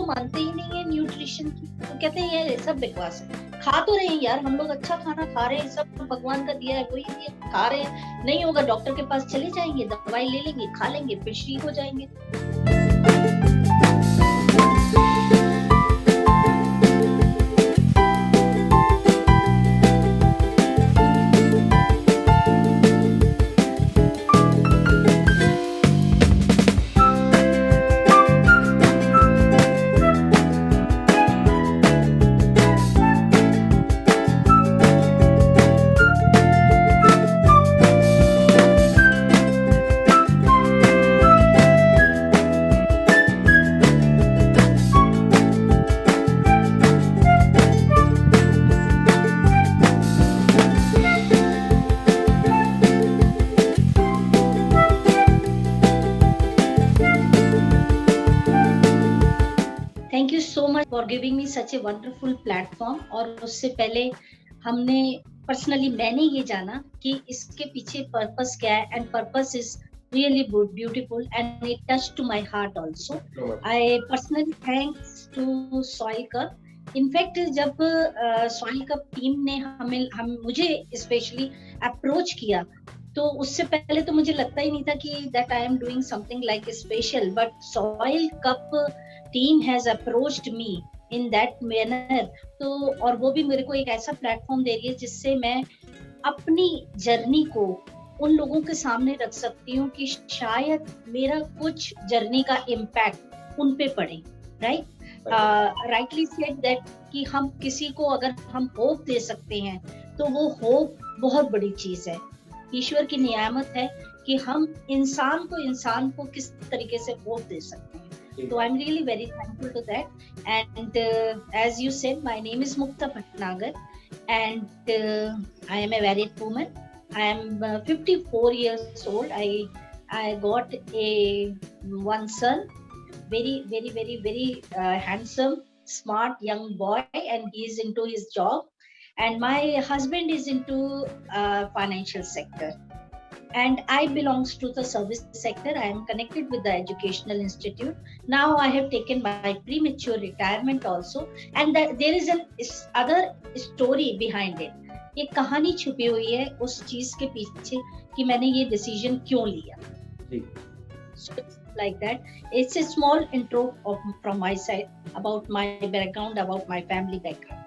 मानते ही नहीं है न्यूट्रिशन की, तो कहते हैं ये सब बकवास है। खा तो रहे हैं यार, हम लोग अच्छा खाना खा रहे हैं, सब भगवान का दिया है वही दिया खा रहे हैं। नहीं होगा डॉक्टर के पास चले जाएंगे, दवाई ले लेंगे, खा लेंगे, फिर ठीक हो जाएंगे। Thank you so much for giving me such a wonderful platform. और उससे पहले हमने पर्सनली मैंने ये जाना कि इसके पीछे पर्पस क्या है, and purpose is really beautiful and it touched to my heart also. I personally thanks to Soil Cup. In fact जब Soil Cup टीम ने मुझे स्पेशली अप्रोच किया, तो उससे पहले तो मुझे लगता ही नहीं था कि that I am doing something like special, but Soil Cup team has approached me in that manner. तो और वो भी मेरे को एक ऐसा प्लेटफॉर्म दे रही है जिससे मैं अपनी जर्नी को उन लोगों के सामने रख सकती हूँ कि शायद मेरा कुछ जर्नी का इम्पैक्ट उन पे पड़े। राइट, राइटली सेड दैट कि हम किसी को अगर हम होप दे सकते हैं तो वो होप बहुत बड़ी चीज है। ईश्वर की नियामत है कि हम इंसान को किस तरीके से होप दे सकते हैं। तो I am really very thankful to that. And as you said, my name is Mukta Bhatnagar and I am a married woman. I am 54 years old. I got one son, very handsome, smart young boy, and he is into his job. And my husband is into financial sector. And I belongs to the service sector. I am connected with the educational institute. Now I have taken my premature retirement also. And there is an other story behind it. एक कहानी छुपी हुई है उस चीज के पीछे कि मैंने ये डिसीजन क्यों लिया। So like that, it's a small intro from my side about my background, about my family background.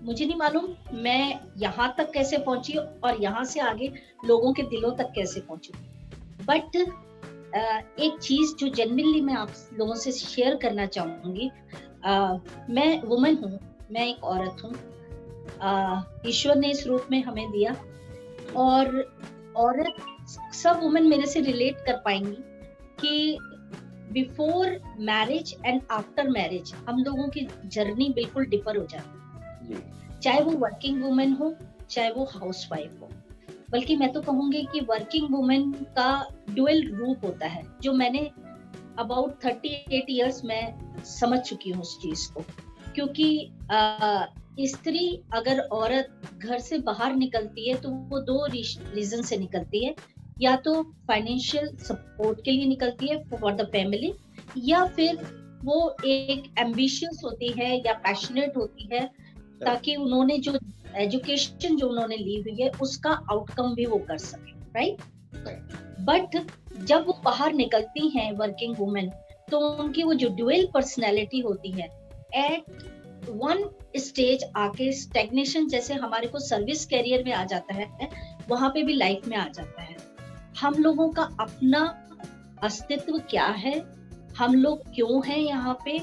मुझे नहीं मालूम मैं यहाँ तक कैसे पहुंची और यहाँ से आगे लोगों के दिलों तक कैसे पहुंची, बट एक चीज जो जेन्युइनली मैं आप लोगों से शेयर करना चाहूंगी। मैं वुमन हूँ, मैं एक औरत हूँ। ईश्वर ने इस रूप में हमें दिया, और औरत सब वुमन मेरे से रिलेट कर पाएंगी कि before marriage and after marriage हम लोगों की जर्नी बिल्कुल डिफर हो जाती है। चाहे वो वर्किंग वुमेन हो, चाहे वो हाउसवाइफ हो। बल्कि मैं तो कहूंगी कि वर्किंग वुमेन का डुअल रूप होता है, जो मैंने अबाउट 38 इयर्स में समझ चुकी हूँ उस चीज को। क्योंकि स्त्री अगर औरत घर से बाहर निकलती है तो वो दो रीजन से निकलती है, या तो फाइनेंशियल सपोर्ट के लिए निकलती है फॉर द फैमिली, या फिर वो एक एम्बिशियस होती है या पैशनेट होती है ताकि उन्होंने जो एजुकेशन जो उन्होंने ली हुई है उसका आउटकम भी वो कर सके। राइट, बट जब वो बाहर निकलती हैं वर्किंग वुमेन, तो उनकी वो जो ड्यूअल पर्सनैलिटी होती है एट वन स्टेज आके स्टैग्नेशन जैसे हमारे को सर्विस कैरियर में आ जाता है, वहां पे भी लाइफ में आ जाता है। हम लोगों का अपना अस्तित्व क्या है, हम लोग क्यों हैं यहाँ पे,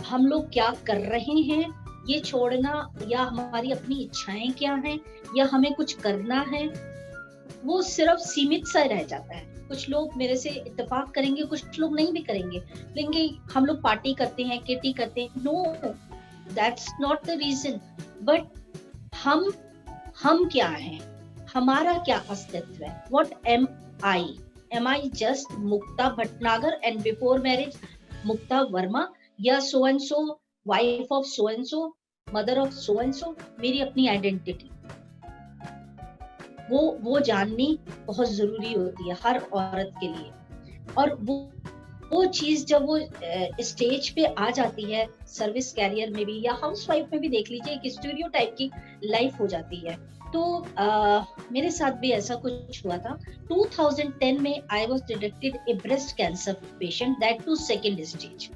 हम लोग क्या कर रहे हैं, ये छोड़ना, या हमारी अपनी इच्छाएं क्या हैं, या हमें कुछ करना है, वो सिर्फ सीमित सा रह जाता है। कुछ लोग मेरे से इत्तेफाक करेंगे, कुछ लोग नहीं भी करेंगे, लेकिन हम लोग पार्टी करते हैं, किटी करते हैं। No, that's not the reason. But हम क्या हैं, हमारा क्या अस्तित्व है? What am I? Am I just Mukta Bhatnagar and before marriage Mukta Verma, या so and so, wife of so and so, mother of so and so? मेरी अपनी आइडेंटिटी वो जाननी बहुत जरूरी होती है हर औरत के लिए। और वो चीज जब वो स्टेज पे आ जाती है, सर्विस कैरियर में भी या हाउसवाइफ में भी देख लीजिए, एक स्टीरियोटाइप की लाइफ हो जाती है। तो मेरे साथ भी ऐसा कुछ हुआ था। 2010 में I was detected a breast cancer patient, that too second stage.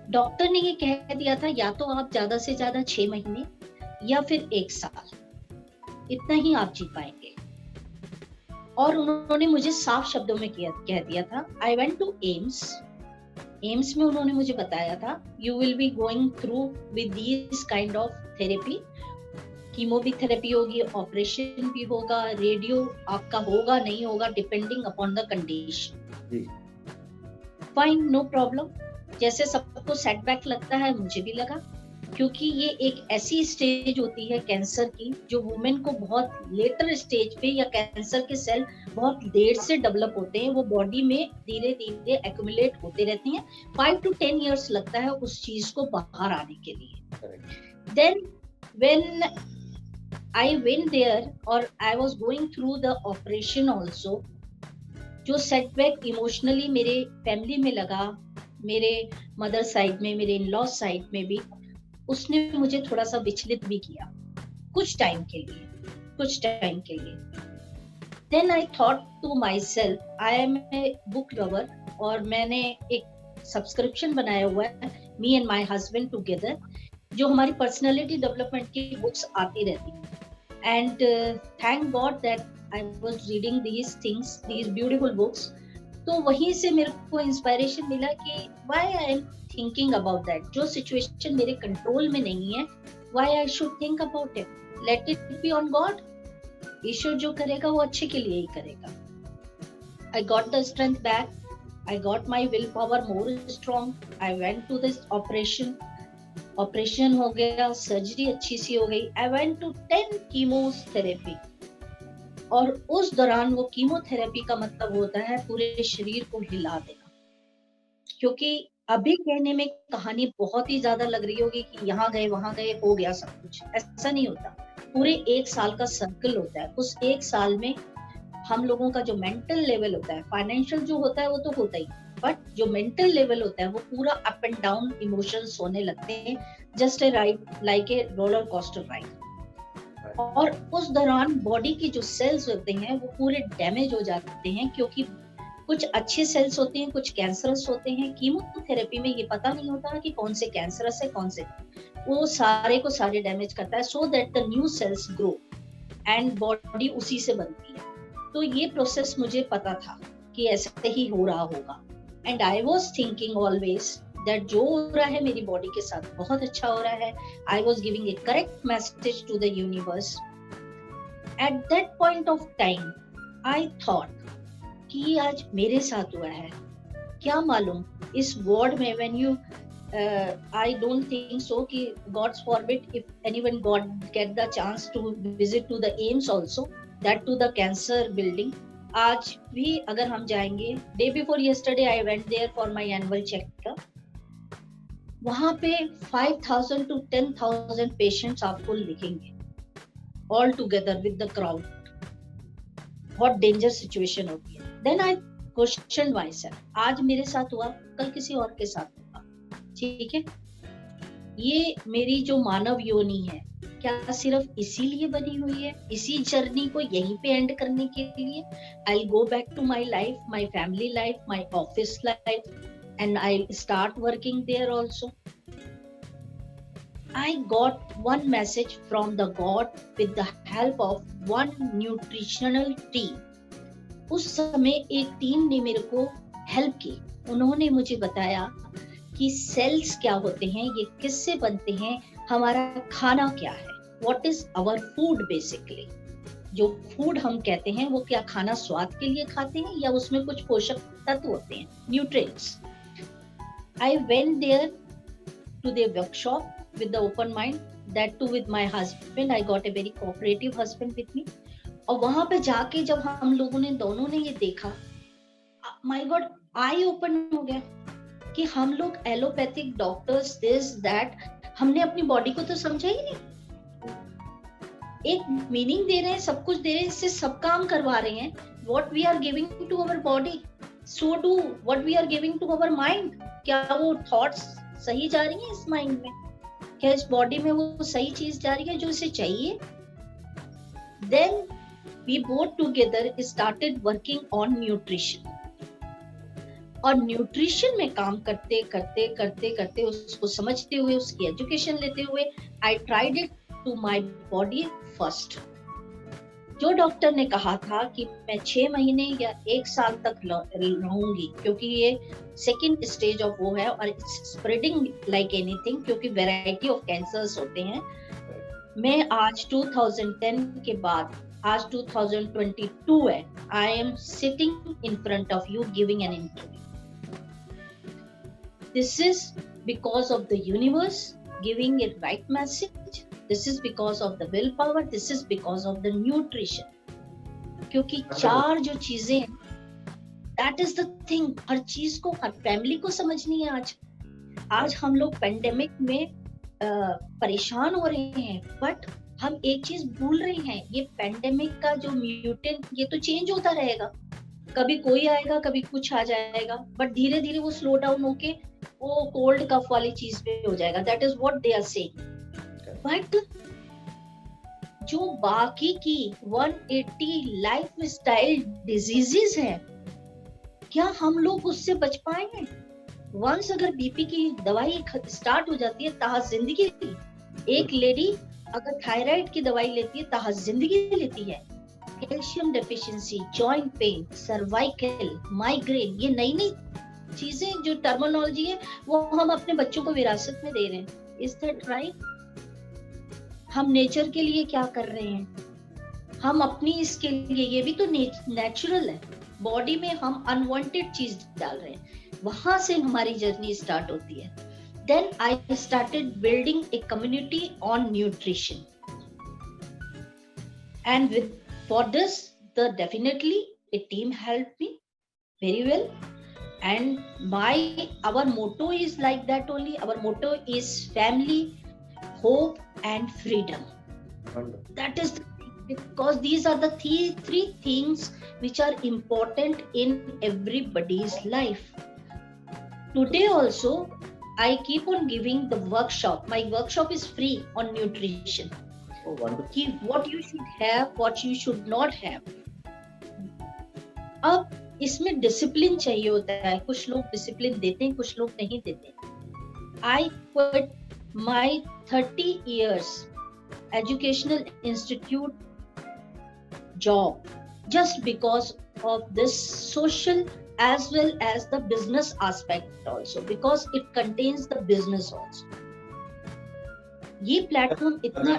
Doctor ने ये कह दिया था या तो आप ज्यादा से ज्यादा 6 महीने या फिर 1 साल, इतना ही आप जी पाएंगे। और उन्होंने मुझे साफ शब्दों में कह दिया था। I went to AIIMS. AIIMS में उन्होंने मुझे बताया था, you will be going through with this kind of therapy, chemo भी थेरेपी होगी, ऑपरेशन भी होगा, रेडियो आपका होगा नहीं होगा, depending upon the condition. Fine, no problem. जैसे सबको सेटबैक लगता है, मुझे भी लगा, क्योंकि ये एक ऐसी स्टेज होती है कैंसर की जो वुमेन को बहुत लेटर स्टेज पे, या कैंसर के सेल बहुत देर से डेवलप होते हैं, वो बॉडी में धीरे धीरे एक्यूमुलेट होते रहते हैं। 5 to 10 years लगता है उस चीज को बाहर आने के लिए। Then when I went there और I was going through the operation also, जो सेटबैक इमोशनली मेरे फैमिली में लगा, मेरे मदर साइड में, मेरे इन लॉ साइड में भी, उसने मुझे थोड़ा सा विचलित भी किया कुछ टाइम के लिए। Then I thought to myself, I am a book lover, और मैंने एक सब्सक्रिप्शन बनाया हुआ है, me and my husband together, जो हमारी पर्सनैलिटी डेवलपमेंट की बुक्स आती रहती हैं। And thank God that I was reading these things, these beautiful books. तो वहीं से मेरे को इंस्पायरेशन मिला कि why I am thinking about that, जो सिचुएशन मेरे कंट्रोल में नहीं है, why I should think about it, let it be on God. ईश्वर जो करेगा वो अच्छे के लिए ही करेगा। I got the strength back, I got my will power more strong, I went to this operation हो गया, सर्जरी अच्छी सी हो गई। आई वेंट टू 10 कीमोथेरेपी, और उस दौरान वो कीमोथेरेपी का मतलब होता है पूरे शरीर को हिला देना। क्योंकि अभी कहने में कहानी बहुत ही ज्यादा लग रही होगी कि यहाँ गए वहां गए हो गया सब कुछ, ऐसा नहीं होता। पूरे 1 साल का सर्कल होता है। उस 1 साल में हम लोगों का जो मेंटल लेवल होता है, फाइनेंशियल जो होता है वो तो होता ही, बट जो मेंटल लेवल होता है वो पूरा अप एंड डाउन इमोशंस होने लगते हैं, just a ride, like a roller coaster ride. और उस दौरान बॉडी की जो सेल्स होते हैं वो पूरे डैमेज हो जाते हैं, क्योंकि कुछ अच्छे सेल्स होते हैं, कुछ कैंसरस होते हैं। कीमोथेरेपी में ये पता नहीं होता कि कौन से कैंसरस है कौन से, वो सारे को सारे डैमेज करता है, so that the new cells grow and body उसी से बनती है। तो ये प्रोसेस मुझे पता था कि ऐसे ही हो रहा होगा। And I was thinking always that जो हो रहा है मेरी बॉडी के साथ बहुत अच्छा हो रहा है। I was giving a correct message to the universe. At that point of time I thought कि आज मेरे साथ हुआ है, क्या मालूम इस वर्ल्ड में, when you I don't think so कि God's forbid if anyone got get the chance to visit to the AIIMS also, that to the cancer building. आज भी अगर हम जाएंगे, day before yesterday I went there for my annual checkup, वहां पे 5,000 to 10,000 patients आपको लिखेंगे all together with the crowd. बहुत डेंजर सिचुएशन होती है। Then I question my self, आज मेरे साथ हुआ, कल किसी और के साथ होगा, ठीक है। ये मेरी जो मानव योनि है, क्या सिर्फ इसीलिए बनी हुई है, इसी जर्नी को यहीं पे एंड करने के लिए? I go back to my life, my family life, my office life, and I start working there also. I got one message from the God with the help of one nutritional team. उस समय एक team ने मेरे को help की। उन्होंने मुझे बताया कि सेल्स क्या होते हैं, ये किससे बनते हैं, हमारा खाना क्या है, what is our food basically. जो फूड हम कहते हैं वो क्या खाना स्वाद के लिए खाते हैं या उसमें कुछ पोषक तत्व होते हैं, nutrients. I went there to their workshop with the open mind, that too with my husband. I got a very cooperative husband with me. और वहां पे जाके जब हम लोगों ने दोनों ने ये देखा, माय गॉड, आई ओपन हो गया कि हम लोग एलोपैथिक डॉक्टर्स दिस दैट, हमने अपनी बॉडी को तो समझा ही नहीं। एक मीनिंग दे रहे हैं, सब कुछ दे रहे हैं, इससे सब काम करवा रहे हैं। What we are giving to our body, so do what we are giving to our mind. क्या वो thoughts सही जा रही हैं इस mind में? क्या इस body में वो सही चीज जा रही है जो इसे चाहिए? Then we both together started working on nutrition. और न्यूट्रिशन में काम करते करते करते करते उसको समझते हुए, उसकी एजुकेशन लेते हुए, I tried it to my body first. जो डॉक्टर ने कहा था कि मैं 6 महीने या 1 साल तक रहूंगी, क्योंकि ये सेकंड स्टेज ऑफ वो है और इट्स स्प्रेडिंग लाइक एनीथिंग, क्योंकि वैरायटी ऑफ कैंसर्स होते हैं. मैं आज 2010 के बाद, आज 2022 है, I am sitting in front of you giving an interview. This is because of the universe giving a right message. This is because of the willpower. This is because of the nutrition. क्योंकि 4 जो चीजें हैं, that is the thing. हर चीज को, हर family को समझनी है. आज हम लोग पेंडेमिक में परेशान हो रहे हैं, बट हम एक चीज भूल रहे हैं, ये पेंडेमिक का जो म्यूटेंट, ये तो चेंज होता रहेगा. कभी कोई आएगा, कभी कुछ आ जाएगा, बट धीरे धीरे वो स्लो डाउन होके वो कोल्ड कफ वाली चीज पे हो जाएगा. That is what they are saying. But जो बाकी की 180 लाइफस्टाइल डिजीजेस हैं, क्या हम लोग उससे बच पाएंगे? वंस अगर बीपी की दवाई स्टार्ट हो जाती है, ताहा जिंदगी लेती. एक लेडी अगर थायराइड की दवाई लेती है, ताहा जिंदगी लेती है. Calcium deficiency, joint pain, cervical, migraine, ये नई नई चीजें जो टर्मिनोलॉजी है, वो हम अपने बच्चों को विरासत में दे रहे हैं. Is that right? हम नेचर के लिए क्या कर रहे हैं? हम अपनी इसके लिए, ये भी तो नेचुरल है. बॉडी में हम अनवांटेड चीज डाल रहे हैं, वहां से हमारी जर्नी स्टार्ट होती है. Then I started building a community on nutrition, and with for this, definitely a team helped me very well, and our motto is like that only. Our motto is family, hope and freedom. That is because these are the three things which are important in everybody's life. Today also I keep on giving the workshop. My workshop is free on nutrition. Oh, wonderful. कि what you should have, what you should not have. अब इसमें discipline चाहिए होता है. कुछ लोग discipline देते हैं, कुछ लोग नहीं देते. I quit my 30 years educational institute job just because of this social as well as the business aspect also, because it contains the business also. ये प्लेटफॉर्म इतना,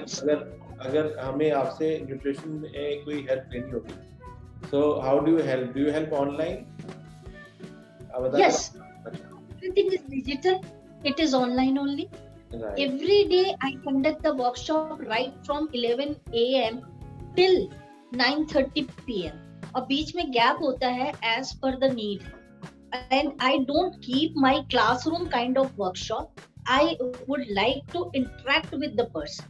अगर हमें आपसे न्यूट्रिशन में कोई हेल्प लेनी होगी, so how do you help? Do you help online? Yes, everything is digital. It is online only. Right. Every day I conduct the workshop right from 11 a.m. till 9:30 p.m. और बीच में gap होता है as per the need. And I don't keep my classroom kind of workshop. I would like to interact with the person.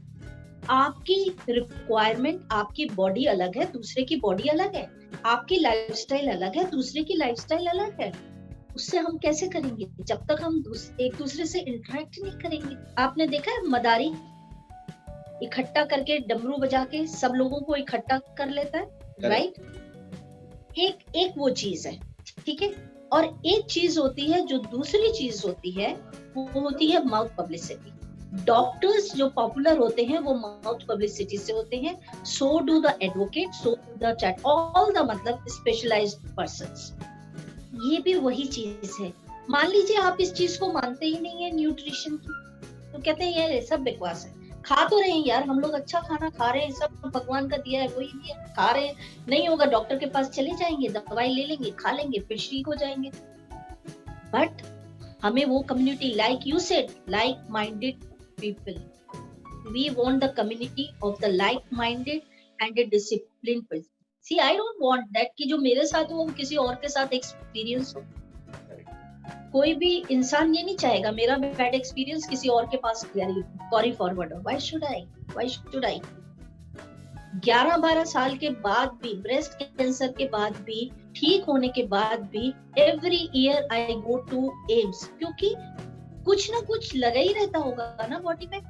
आपकी requirement, आपकी body अलग है, दूसरे की बॉडी अलग है. आपकी लाइफस्टाइल अलग है, दूसरे की लाइफस्टाइल अलग है. उससे हम कैसे करेंगे जब तक हम एक दूसरे से इंटरेक्ट नहीं करेंगे? आपने देखा है मदारी इकट्ठा करके डमरू बजा के सब लोगों को इकट्ठा कर लेता है, राइट? एक वो चीज है, ठीक है. और एक चीज होती है, जो दूसरी चीज होती है, वो होती है माउथ पब्लिसिटी. डॉक्टर्स जो पॉपुलर होते हैं वो माउथ पब्लिसिटी से होते हैं. So do the advocate, so do the chat, all the मतलब स्पेशलाइज्ड पर्संस. ये भी वही चीज है. मान लीजिए आप इस चीज को मानते ही नहीं है न्यूट्रिशन की, तो कहते हैं यार ये सब बकवास है. खा तो रहे हैं यार, हम लोग अच्छा खाना खा रहे हैं, सब भगवान का दिया है, कोई भी खा रहे हैं. नहीं होगा डॉक्टर के पास चले जाएंगे, दवाई ले लेंगे, खा लेंगे, फिर ठीक हो जाएंगे. बट हमें वो community, like you said, like minded people. We want the community of the like-minded and a disciplined person. See, I don't want that कि जो मेरे साथ हो वो किसी और के साथ एक्सपीरियंस हो. कोई भी इंसान ये नहीं चाहेगा मेरा बैड एक्सपीरियंस किसी और के पास कैरी फॉरवर्ड हो. Why should I? 11-12 साल के बाद भी, ब्रेस्ट कैंसर के बाद भी, ठीक होने के बाद भी, every year I go to AIIMS, क्योंकि कुछ ना कुछ लगा ही रहता होगा ना बॉडी में।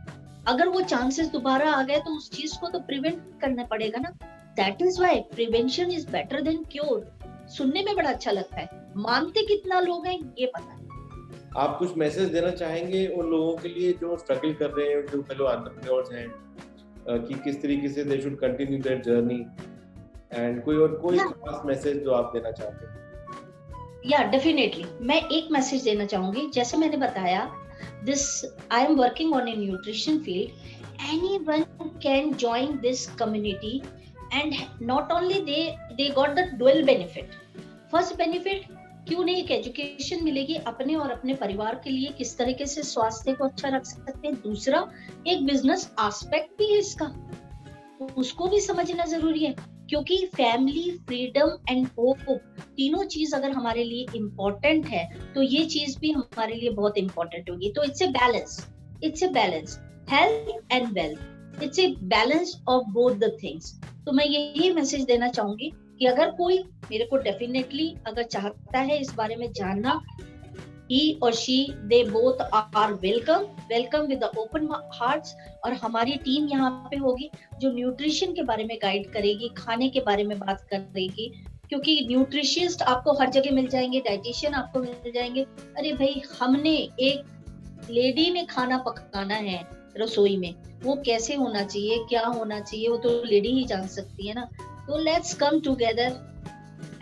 अगर वो चांसेस दोबारा आ गए तो उस चीज को तो प्रिवेंट करना पड़ेगा ना। That is why prevention is better than cure. सुनने में बड़ा अच्छा लगता है, मानते कितना लोग हैं ये पता है। आप कुछ मैसेज देना चाहेंगे उन लोगों के लिए जो स्ट्रगल कर रहे हैं, जो फेलो एंटरप्रेन्योर्स हैं, कि किस तरीके से they should continue their journey, and कोई खास मैसेज जो आप देना चाहते हैं? या डेफिनेटली मैं एक मैसेज देना चाहूंगी। जैसे मैंने बताया, this I am working on a nutrition field. Anyone can join this community, and not only they got the dual benefit. First benefit, क्यों नहीं, एक एजुकेशन मिलेगी अपने और अपने परिवार के लिए, किस तरीके से स्वास्थ्य को अच्छा रख सकते हैं। दूसरा, एक बिजनेस एस्पेक्ट भी है इसका, उसको भी समझना जरूरी है, क्योंकि फैमिली, फ्रीडम एंड होप, तीनों चीज अगर हमारे लिए इम्पोर्टेंट है तो ये चीज भी हमारे लिए बहुत इम्पोर्टेंट होगी। तो it's a balance, health and wealth, it's a balance of both the things. तो मैं यही मैसेज देना चाहूंगी कि अगर कोई मेरे को डेफिनेटली अगर चाहता है इस बारे में जानना, he or she, they both are welcome with the open hearts। और हमारी टीम यहाँ पे होगी जो न्यूट्रिशन के बारे में गाइड करेगी, खाने के बारे में बात करेगी, क्योंकि न्यूट्रिशियनिस्ट आपको हर जगह मिल जाएंगे, डाइटिशियन आपको मिल जाएंगे। अरे भाई, हमने एक लेडी ने खाना पकाना है रसोई में, वो कैसे होना चाहिए, क्या होना चाहिए, वो तो लेडी ही जान सकती है ना। तो let's come together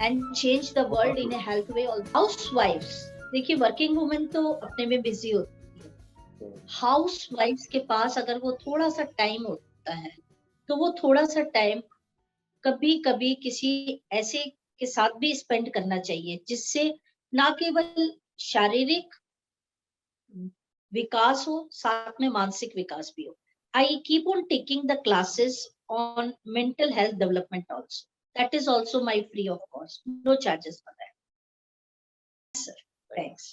and change the world in a health way. हाउसवाइफ्स, देखिए वर्किंग वुमेन तो अपने में बिजी होती है, हाउस वाइफ्स के पास अगर वो थोड़ा सा टाइम होता है तो वो थोड़ा सा टाइम कभी कभी किसी ऐसे के साथ भी स्पेंड करना चाहिए, जिससे ना केवल शारीरिक विकास हो, साथ में मानसिक विकास भी हो। I keep on taking the classes on mental health development also, that is also my free of cost, no charges for that. Thanks.